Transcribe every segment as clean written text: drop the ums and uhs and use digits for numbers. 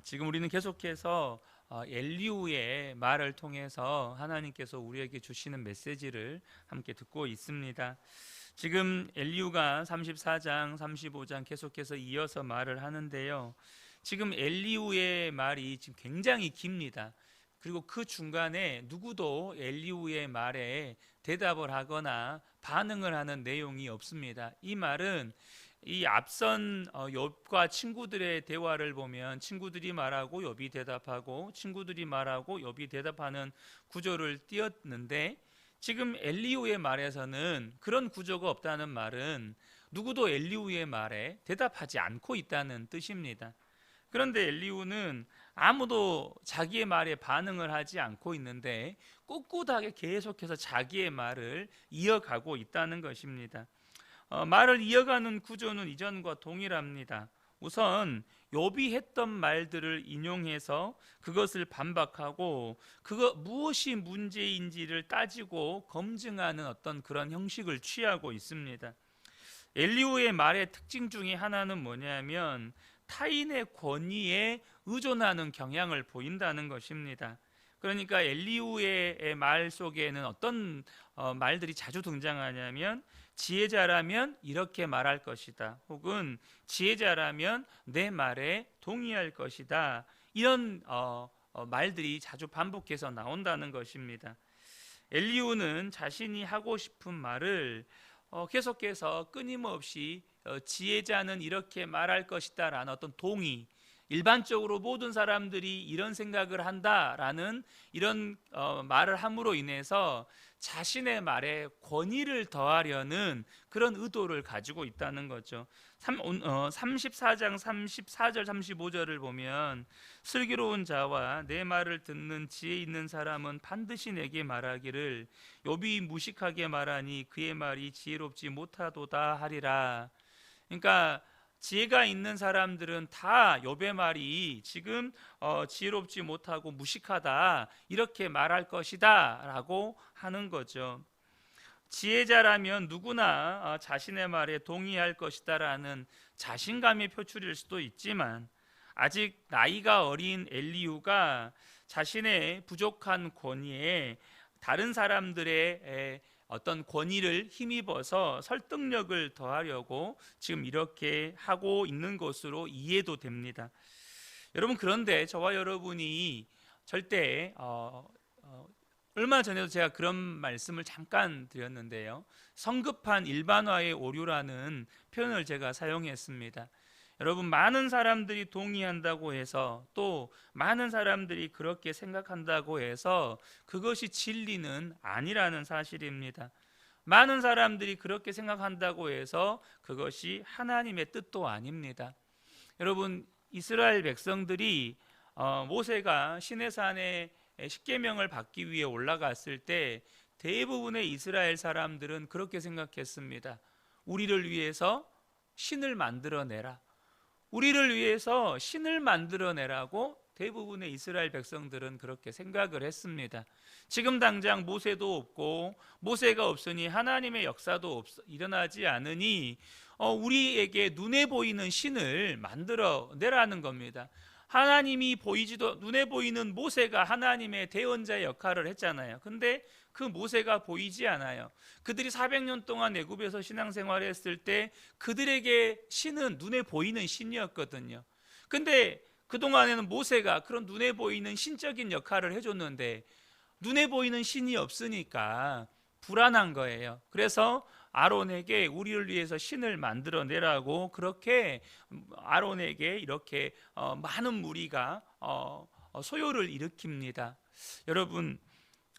지금 우리는 계속해서 엘리후의 말을 통해서 하나님께서 우리에게 주시는 메시지를 함께 듣고 있습니다. 지금 엘리후가 34장, 35장 계속해서 이어서 말을 하는데요. 지금 엘리후의 말이 지금 굉장히 깁니다. 그리고 그 중간에 누구도 엘리후의 말에 대답을 하거나 반응을 하는 내용이 없습니다. 이 말은 이 앞선 욥과 친구들의 대화를 보면 친구들이 말하고 욥이 대답하고 친구들이 말하고 욥이 대답하는 구조를 띄었는데, 지금 엘리후의 말에서는 그런 구조가 없다는 말은 누구도 엘리후의 말에 대답하지 않고 있다는 뜻입니다. 그런데 엘리후는 아무도 자기의 말에 반응을 하지 않고 있는데 꿋꿋하게 계속해서 자기의 말을 이어가고 있다는 것입니다. 말을 이어가는 구조는 이전과 동일합니다. 우선 욥이 했던 말들을 인용해서 그것을 반박하고 무엇이 문제인지를 따지고 검증하는 어떤 그런 형식을 취하고 있습니다. 엘리후의 말의 특징 중에 하나는 뭐냐면 타인의 권위에 의존하는 경향을 보인다는 것입니다. 그러니까 엘리후의 말 속에는 어떤 말들이 자주 등장하냐면 지혜자라면 이렇게 말할 것이다, 혹은 지혜자라면 내 말에 동의할 것이다, 이런 말들이 자주 반복해서 나온다는 것입니다. 엘리후는 자신이 하고 싶은 말을 계속해서 끊임없이 지혜자는 이렇게 말할 것이다 라는 어떤 동의, 일반적으로 모든 사람들이 이런 생각을 한다라는 이런 말을 함으로 인해서 자신의 말에 권위를 더하려는 그런 의도를 가지고 있다는 거죠. 34장 34절 35절을 보면 슬기로운 자와 내 말을 듣는 지혜 있는 사람은 반드시 내게 말하기를 욥이 무식하게 말하니 그의 말이 지혜롭지 못하도다 하리라. 그러니까 지혜가 있는 사람들은 다 욥의 말이 지금 지혜롭지 못하고 무식하다 이렇게 말할 것이다 라고 하는 거죠. 지혜자라면 누구나 자신의 말에 동의할 것이다 라는 자신감의 표출일 수도 있지만, 아직 나이가 어린 엘리후가 자신의 부족한 권위에 다른 사람들의 어떤 권위를 힘입어서 설득력을 더하려고 지금 이렇게 하고 있는 것으로 이해도 됩니다. 여러분, 그런데 저와 여러분이 절대 얼마 전에도 제가 그런 말씀을 잠깐 드렸는데요, 성급한 일반화의 오류라는 표현을 제가 사용했습니다. 여러분, 많은 사람들이 동의한다고 해서, 또 많은 사람들이 그렇게 생각한다고 해서 그것이 진리는 아니라는 사실입니다. 많은 사람들이 그렇게 생각한다고 해서 그것이 하나님의 뜻도 아닙니다. 여러분, 이스라엘 백성들이 모세가 시내산에 십계명을 받기 위해 올라갔을 때 대부분의 이스라엘 사람들은 그렇게 생각했습니다. 우리를 위해서 신을 만들어내라, 우리를 위해서 신을 만들어내라고 대부분의 이스라엘 백성들은 그렇게 생각을 했습니다. 지금 당장 모세도 없고 모세가 없으니 하나님의 역사도 일어나지 않으니 우리에게 눈에 보이는 신을 만들어내라는 겁니다. 하나님이 눈에 보이는 모세가 하나님의 대언자의 역할을 했잖아요. 근데 그 모세가 보이지 않아요. 그들이 400년 동안 애굽에서 신앙생활을 했을 때 그들에게 신은 눈에 보이는 신이었거든요. 근데 그동안에는 모세가 그런 눈에 보이는 신적인 역할을 해줬는데 눈에 보이는 신이 없으니까 불안한 거예요. 그래서 아론에게 우리를 위해서 신을 만들어내라고 그렇게 아론에게 이렇게 많은 무리가 소요를 일으킵니다. 여러분,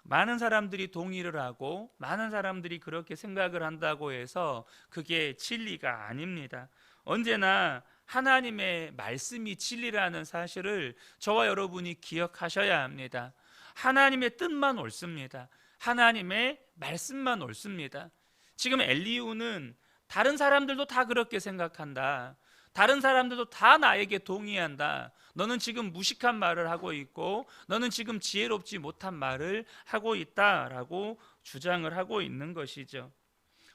많은 사람들이 동의를 하고 많은 사람들이 그렇게 생각을 한다고 해서 그게 진리가 아닙니다. 언제나 하나님의 말씀이 진리라는 사실을 저와 여러분이 기억하셔야 합니다. 하나님의 뜻만 옳습니다. 하나님의 말씀만 옳습니다. 지금 엘리후는 다른 사람들도 다 그렇게 생각한다, 다른 사람들도 다 나에게 동의한다, 너는 지금 무식한 말을 하고 있고 너는 지금 지혜롭지 못한 말을 하고 있다라고 주장을 하고 있는 것이죠.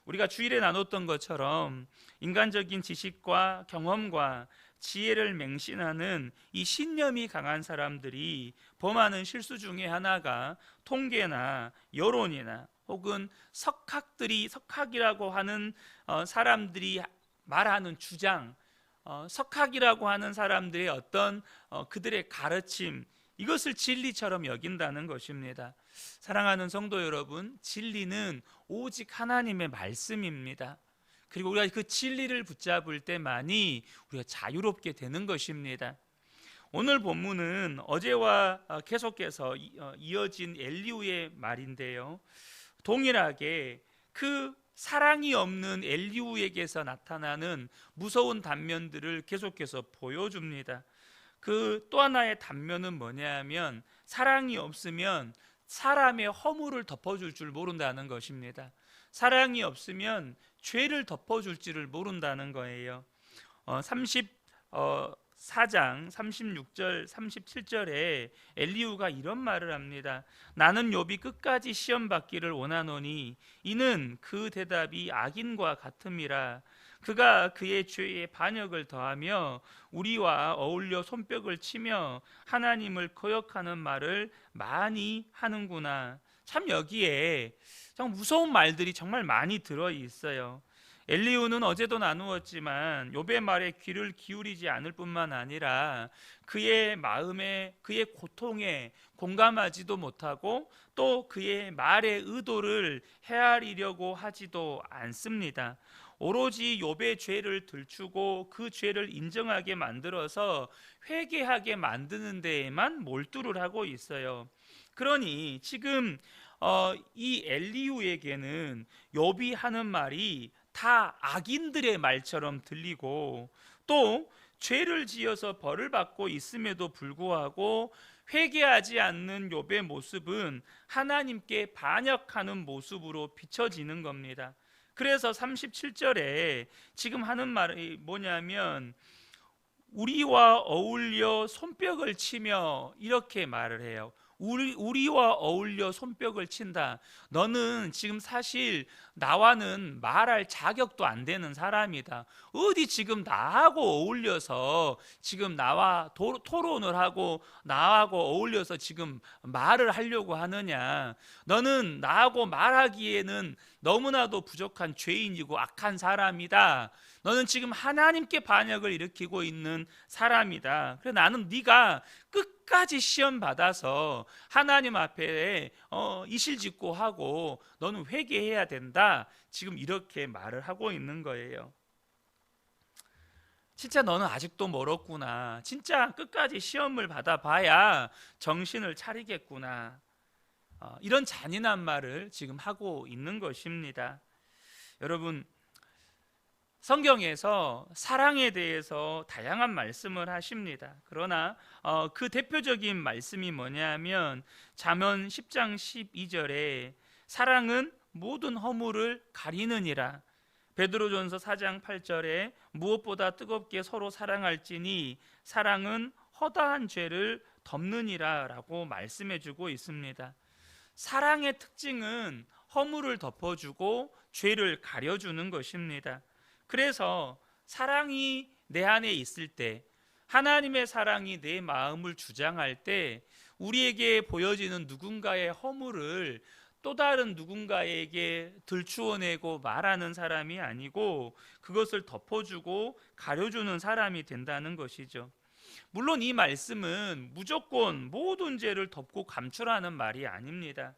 우리가 주일에 나눴던 것처럼 인간적인 지식과 경험과 지혜를 맹신하는 이 신념이 강한 사람들이 범하는 실수 중에 하나가 통계나 여론이나 혹은 석학이라고 하는 사람들이 말하는 주장, 석학이라고 하는 사람들의 어떤 그들의 가르침, 이것을 진리처럼 여긴다는 것입니다. 사랑하는 성도 여러분, 진리는 오직 하나님의 말씀입니다. 그리고 우리가 그 진리를 붙잡을 때만이 우리가 자유롭게 되는 것입니다. 오늘 본문은 어제와 계속해서 이어진 엘리후의 말인데요, 동일하게 그 사랑이 없는 엘리후에게서 나타나는 무서운 단면들을 계속해서 보여줍니다. 그 또 하나의 단면은 뭐냐면, 사랑이 없으면 사람의 허물을 덮어줄 줄 모른다는 것입니다. 사랑이 없으면 죄를 덮어줄지를 모른다는 거예요. 34장 36절 37절에 엘리후가 이런 말을 합니다. 나는 욥이 끝까지 시험 받기를 원하노니 이는 그 대답이 악인과 같음이라. 그가 그의 죄에 반역을 더하며 우리와 어울려 손뼉을 치며 하나님을 거역하는 말을 많이 하는구나. 참 여기에 참 무서운 말들이 정말 많이 들어 있어요. 엘리후는 어제도 나누었지만 욥의 말에 귀를 기울이지 않을 뿐만 아니라 그의 마음에, 그의 고통에 공감하지도 못하고 또 그의 말의 의도를 헤아리려고 하지도 않습니다. 오로지 욥의 죄를 들추고 그 죄를 인정하게 만들어서 회개하게 만드는 데에만 몰두를 하고 있어요. 그러니 지금 이 엘리후에게는 욥이 하는 말이 다 악인들의 말처럼 들리고, 또 죄를 지어서 벌을 받고 있음에도 불구하고 회개하지 않는 욥의 모습은 하나님께 반역하는 모습으로 비춰지는 겁니다. 그래서 37절에 지금 하는 말이 뭐냐면, 우리와 어울려 손뼉을 치며, 이렇게 말을 해요. 우리와 어울려 손뼉을 친다. 너는 지금 사실 나와는 말할 자격도 안 되는 사람이다. 어디 지금 나하고 어울려서 지금 나와 토론을 하고 나하고 어울려서 지금 말을 하려고 하느냐. 너는 나하고 말하기에는 너무나도 부족한 죄인이고 악한 사람이다. 너는 지금 하나님께 반역을 일으키고 있는 사람이다. 그래서 나는 네가 끝까지 시험 받아서 하나님 앞에 이실직고 하고 너는 회개해야 된다. 지금 이렇게 말을 하고 있는 거예요. 진짜 너는 아직도 멀었구나. 진짜 끝까지 시험을 받아봐야 정신을 차리겠구나. 이런 잔인한 말을 지금 하고 있는 것입니다. 여러분, 성경에서 사랑에 대해서 다양한 말씀을 하십니다. 그러나 그 대표적인 말씀이 뭐냐면 잠언 10장 12절에 사랑은 모든 허물을 가리느니라. 베드로전서 4장 8절에 무엇보다 뜨겁게 서로 사랑할지니 사랑은 허다한 죄를 덮느니라 라고 말씀해 주고 있습니다. 사랑의 특징은 허물을 덮어주고 죄를 가려주는 것입니다. 그래서 사랑이 내 안에 있을 때, 하나님의 사랑이 내 마음을 주장할 때 우리에게 보여지는 누군가의 허물을 또 다른 누군가에게 들추어내고 말하는 사람이 아니고 그것을 덮어주고 가려주는 사람이 된다는 것이죠. 물론 이 말씀은 무조건 모든 죄를 덮고 감출하는 말이 아닙니다.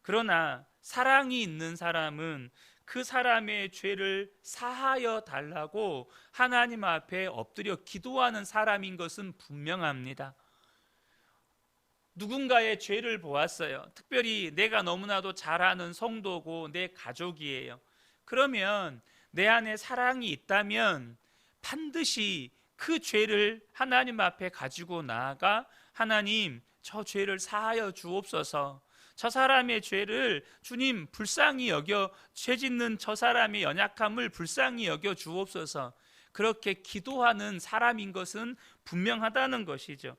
그러나 사랑이 있는 사람은 그 사람의 죄를 사하여 달라고 하나님 앞에 엎드려 기도하는 사람인 것은 분명합니다. 누군가의 죄를 보았어요. 특별히 내가 너무나도 잘 아는 성도고 내 가족이에요. 그러면 내 안에 사랑이 있다면 반드시 그 죄를 하나님 앞에 가지고 나아가 하나님, 저 죄를 사하여 주옵소서. 저 사람의 죄를 주님 불쌍히 여겨, 죄 짓는 저 사람의 연약함을 불쌍히 여겨 주옵소서. 그렇게 기도하는 사람인 것은 분명하다는 것이죠.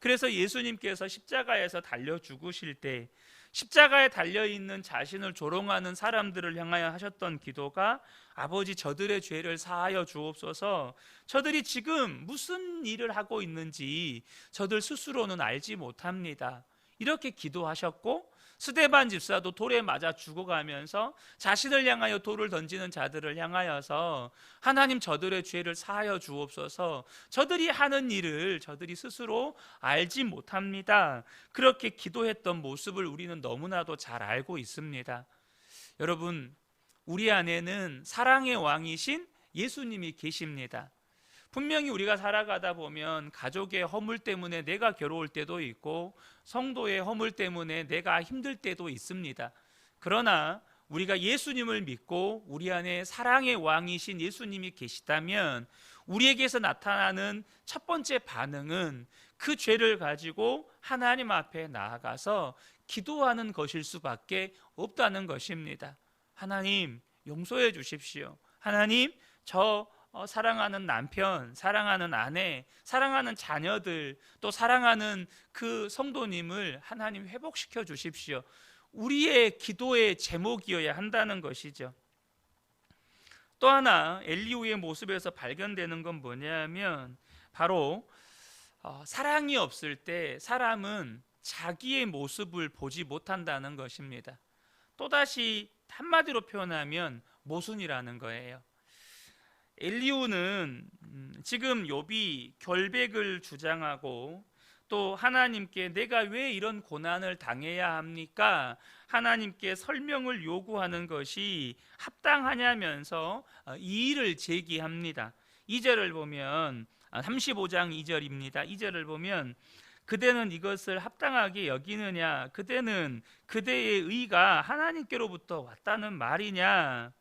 그래서 예수님께서 십자가에서 달려 죽으실 때 십자가에 달려있는 자신을 조롱하는 사람들을 향하여 하셨던 기도가 아버지 저들의 죄를 사하여 주옵소서. 저들이 지금 무슨 일을 하고 있는지 저들 스스로는 알지 못합니다. 이렇게 기도하셨고 스데반 집사도 돌에 맞아 죽어가면서 자신을 향하여 돌을 던지는 자들을 향하여서 하나님 저들의 죄를 사하여 주옵소서. 저들이 하는 일을 저들이 스스로 알지 못합니다. 그렇게 기도했던 모습을 우리는 너무나도 잘 알고 있습니다. 여러분, 우리 안에는 사랑의 왕이신 예수님이 계십니다. 분명히 우리가 살아가다 보면 가족의 허물 때문에 내가 괴로울 때도 있고 성도의 허물 때문에 내가 힘들 때도 있습니다. 그러나 우리가 예수님을 믿고 우리 안에 사랑의 왕이신 예수님이 계시다면 우리에게서 나타나는 첫 번째 반응은 그 죄를 가지고 하나님 앞에 나아가서 기도하는 것일 수밖에 없다는 것입니다. 하나님, 용서해 주십시오. 하나님, 저 사랑하는 남편, 사랑하는 아내, 사랑하는 자녀들, 또 사랑하는 그 성도님을 하나님 회복시켜 주십시오. 우리의 기도의 제목이어야 한다는 것이죠. 또 하나 엘리후의 모습에서 발견되는 건 뭐냐면 바로 사랑이 없을 때 사람은 자기의 모습을 보지 못한다는 것입니다. 또다시 한마디로 표현하면 모순이라는 거예요. 엘리후는 지금 욥이 결백을 주장하고 또 하나님께 내가 왜 이런 고난을 당해야 합니까? 하나님께 설명을 요구하는 것이 합당하냐면서 이의를 제기합니다. 2절을 보면 35장 2절입니다. 2절을 보면 그대는 이것을 합당하게 여기느냐? 그대는 그대의 의가 하나님께로부터 왔다는 말이냐?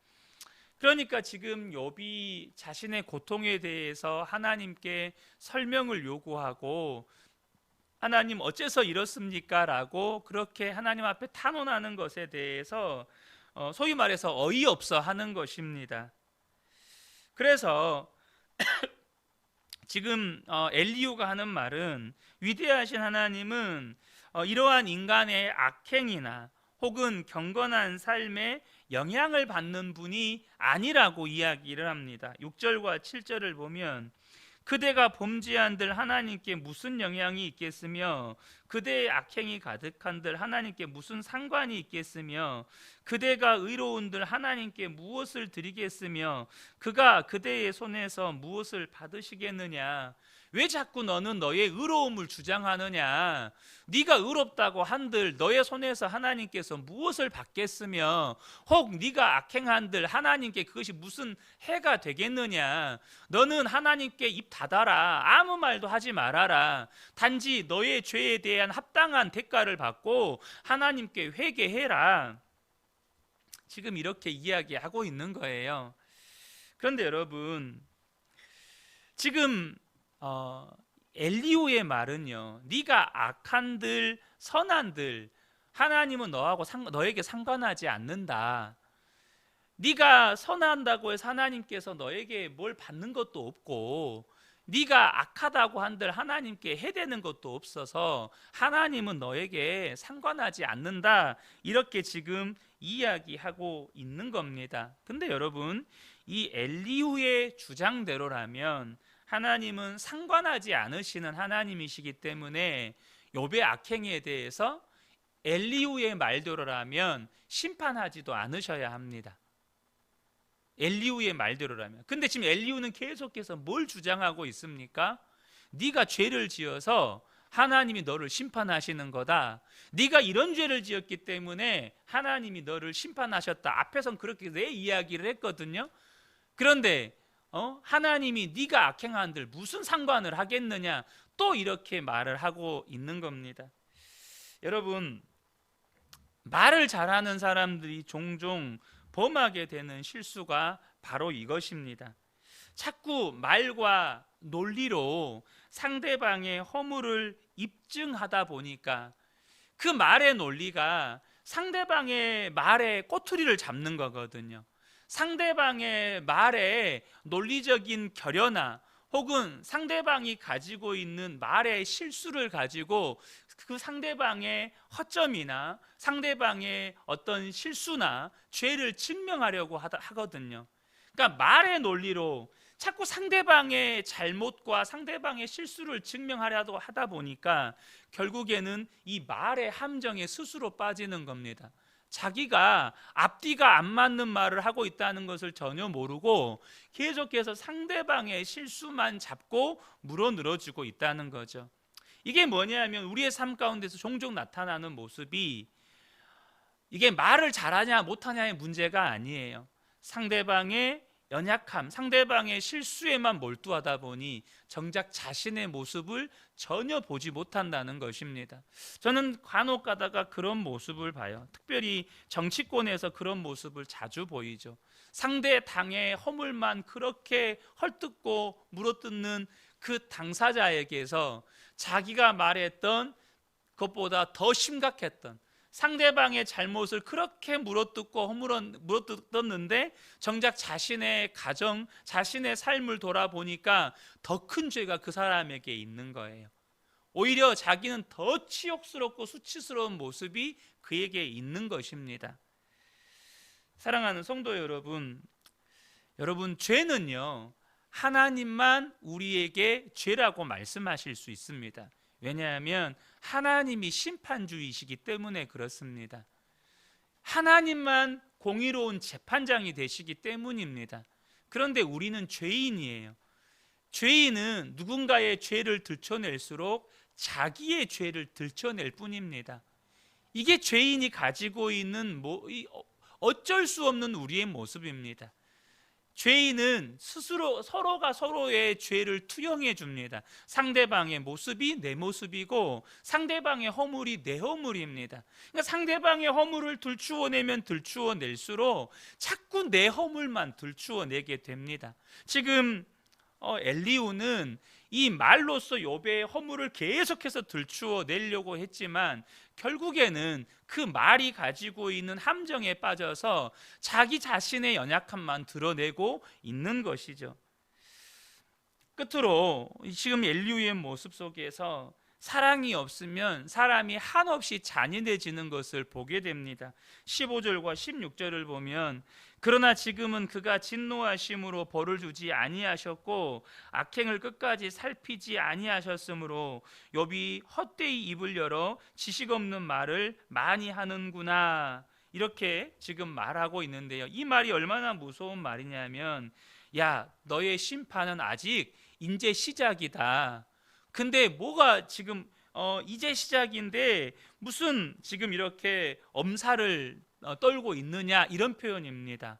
그러니까 지금 욥이 자신의 고통에 대해서 하나님께 설명을 요구하고 하나님 어째서 이렇습니까? 라고 그렇게 하나님 앞에 탄원하는 것에 대해서 소위 말해서 어이없어 하는 것입니다. 그래서 지금 엘리후가 하는 말은 위대하신 하나님은 이러한 인간의 악행이나 혹은 경건한 삶에 영향을 받는 분이 아니라고 이야기를 합니다. 6절과 7절을 보면 그대가 범죄한들 하나님께 무슨 영향이 있겠으며 그대의 악행이 가득한들 하나님께 무슨 상관이 있겠으며 그대가 의로운들 하나님께 무엇을 드리겠으며 그가 그대의 손에서 무엇을 받으시겠느냐? 왜 자꾸 너는 너의 의로움을 주장하느냐? 네가 의롭다고 한들 너의 손에서 하나님께서 무엇을 받겠으며 혹 네가 악행한들 하나님께 그것이 무슨 해가 되겠느냐? 너는 하나님께 입 닫아라. 아무 말도 하지 말아라. 단지 너의 죄에 대한 합당한 대가를 받고 하나님께 회개해라. 지금 이렇게 이야기하고 있는 거예요. 그런데 여러분, 지금 엘리후의 말은요, 네가 악한들 선한들 하나님은 너에게 상관하지 않는다. 네가 선한다고 해서 하나님께서 너에게 뭘 받는 것도 없고 네가 악하다고 한들 하나님께 해대는 것도 없어서 하나님은 너에게 상관하지 않는다. 이렇게 지금 이야기하고 있는 겁니다. 근데 여러분, 이 엘리후의 주장대로라면 하나님은 상관하지 않으시는 하나님이시기 때문에 욥의 악행에 대해서 엘리후의 말대로라면 심판하지도 않으셔야 합니다. 엘리후의 말대로라면. 근데 지금 엘리후는 계속해서 뭘 주장하고 있습니까? 네가 죄를 지어서 하나님이 너를 심판하시는 거다. 네가 이런 죄를 지었기 때문에 하나님이 너를 심판하셨다. 앞에선 그렇게 내 이야기를 했거든요. 그런데 하나님이 네가 악행한들 무슨 상관을 하겠느냐? 또 이렇게 말을 하고 있는 겁니다. 여러분, 말을 잘하는 사람들이 종종 범하게 되는 실수가 바로 이것입니다. 자꾸 말과 논리로 상대방의 허물을 입증하다 보니까 그 말의 논리가 상대방의 말에 꼬투리를 잡는 거거든요. 상대방의 말에 논리적인 결여나 혹은 상대방이 가지고 있는 말의 실수를 가지고 그 상대방의 허점이나 상대방의 어떤 실수나 죄를 증명하려고 하거든요. 그러니까 말의 논리로 자꾸 상대방의 잘못과 상대방의 실수를 증명하려고 하다 보니까 결국에는 이 말의 함정에 스스로 빠지는 겁니다. 자기가 앞뒤가 안 맞는 말을 하고 있다는 것을 전혀 모르고 계속해서 상대방의 실수만 잡고 물어늘어주고 있다는 거죠. 이게 뭐냐면 우리의 삶 가운데서 종종 나타나는 모습이, 이게 말을 잘하냐 못하냐의 문제가 아니에요. 상대방의 연약함, 상대방의 실수에만 몰두하다 보니 정작 자신의 모습을 전혀 보지 못한다는 것입니다. 저는 간혹 가다가 그런 모습을 봐요. 특별히 정치권에서 그런 모습을 자주 보이죠. 상대 당의 허물만 그렇게 헐뜯고 물어뜯는 그 당사자에게서 자기가 말했던 것보다 더 심각했던 상대방의 잘못을 그렇게 물어뜯고 물어뜯었는데 정작 자신의 가정, 자신의 삶을 돌아보니까 더 큰 죄가 그 사람에게 있는 거예요. 오히려 자기는 더 치욕스럽고 수치스러운 모습이 그에게 있는 것입니다. 사랑하는 성도 여러분, 죄는요, 하나님만 우리에게 죄라고 말씀하실 수 있습니다. 왜냐하면 하나님이 심판주이시기 때문에 그렇습니다. 하나님만 공의로운 재판장이 되시기 때문입니다. 그런데 우리는 죄인이에요. 죄인은 누군가의 죄를 들춰낼수록 자기의 죄를 들춰낼 뿐입니다. 이게 죄인이 가지고 있는 어쩔 수 없는 우리의 모습입니다. 죄인은 스스로 서로가 서로의 죄를 투영해 줍니다. 상대방의 모습이 내 모습이고 상대방의 허물이 내 허물입니다. 그러니까 상대방의 허물을 들추어내면 들추어낼수록 자꾸 내 허물만 들추어내게 됩니다. 지금 엘리후는 이 말로써 욥의 허물을 계속해서 들추어내려고 했지만 결국에는 그 말이 가지고 있는 함정에 빠져서 자기 자신의 연약함만 드러내고 있는 것이죠. 끝으로 지금 엘리후의 모습 속에서 사랑이 없으면 사람이 한없이 잔인해지는 것을 보게 됩니다. 15절과 16절을 보면 그러나 지금은 그가 진노하심으로 벌을 주지 아니하셨고 악행을 끝까지 살피지 아니하셨으므로 욥이 헛되이 입을 열어 지식 없는 말을 많이 하는구나, 이렇게 지금 말하고 있는데요. 이 말이 얼마나 무서운 말이냐면, 야, 너의 심판은 아직 이제 시작이다. 근데 뭐가 지금 이제 시작인데 무슨 지금 이렇게 엄살을 떨고 있느냐, 이런 표현입니다.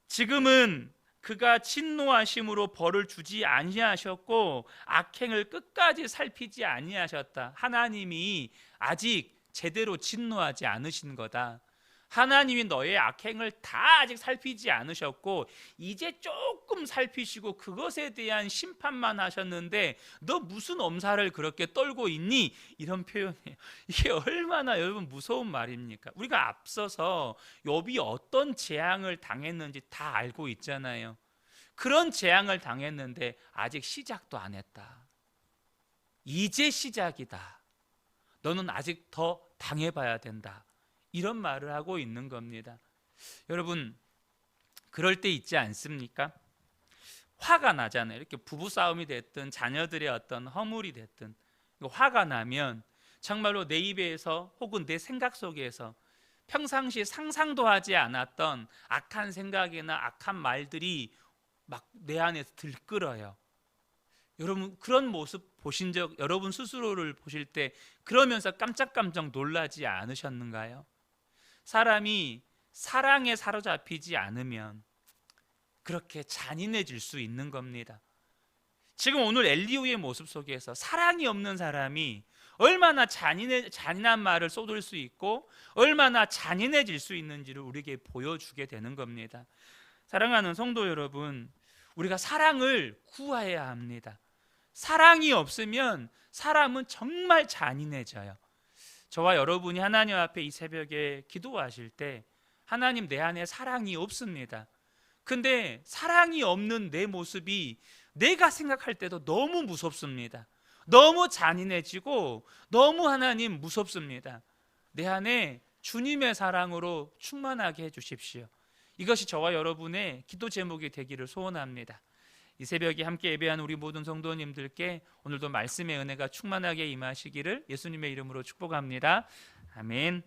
지금은 그가 진노하심으로 벌을 주지 아니하셨고 악행을 끝까지 살피지 아니하셨다. 하나님이 아직 제대로 진노하지 않으신 거다. 하나님이 너의 악행을 다 아직 살피지 않으셨고 이제 조금 살피시고 그것에 대한 심판만 하셨는데 너 무슨 엄살을 그렇게 떨고 있니? 이런 표현이에요. 이게 얼마나 여러분 무서운 말입니까? 우리가 앞서서 욥이 어떤 재앙을 당했는지 다 알고 있잖아요. 그런 재앙을 당했는데 아직 시작도 안 했다. 이제 시작이다. 너는 아직 더 당해봐야 된다. 이런 말을 하고 있는 겁니다. 여러분, 그럴 때 있지 않습니까? 화가 나잖아요. 이렇게 부부싸움이 됐든 자녀들의 어떤 허물이 됐든 화가 나면 정말로 내 입에서 혹은 내 생각 속에서 평상시 상상도 하지 않았던 악한 생각이나 악한 말들이 막 내 안에서 들끓어요. 여러분, 그런 모습 보신 적, 여러분 스스로를 보실 때 그러면서 깜짝깜짝 놀라지 않으셨는가요? 사람이 사랑에 사로잡히지 않으면 그렇게 잔인해질 수 있는 겁니다. 지금 오늘 엘리후의 모습 속에서 사랑이 없는 사람이 얼마나 잔인한 말을 쏟을 수 있고 얼마나 잔인해질 수 있는지를 우리에게 보여주게 되는 겁니다. 사랑하는 성도 여러분, 우리가 사랑을 구해야 합니다. 사랑이 없으면 사람은 정말 잔인해져요. 저와 여러분이 하나님 앞에 이 새벽에 기도하실 때 하나님, 내 안에 사랑이 없습니다. 근데 사랑이 없는 내 모습이 내가 생각할 때도 너무 무섭습니다. 너무 잔인해지고 너무 하나님 무섭습니다. 내 안에 주님의 사랑으로 충만하게 해주십시오. 이것이 저와 여러분의 기도 제목이 되기를 소원합니다. 이 새벽에 함께 예배한 우리 모든 성도님들께 오늘도 말씀의 은혜가 충만하게 임하시기를 예수님의 이름으로 축복합니다. 아멘.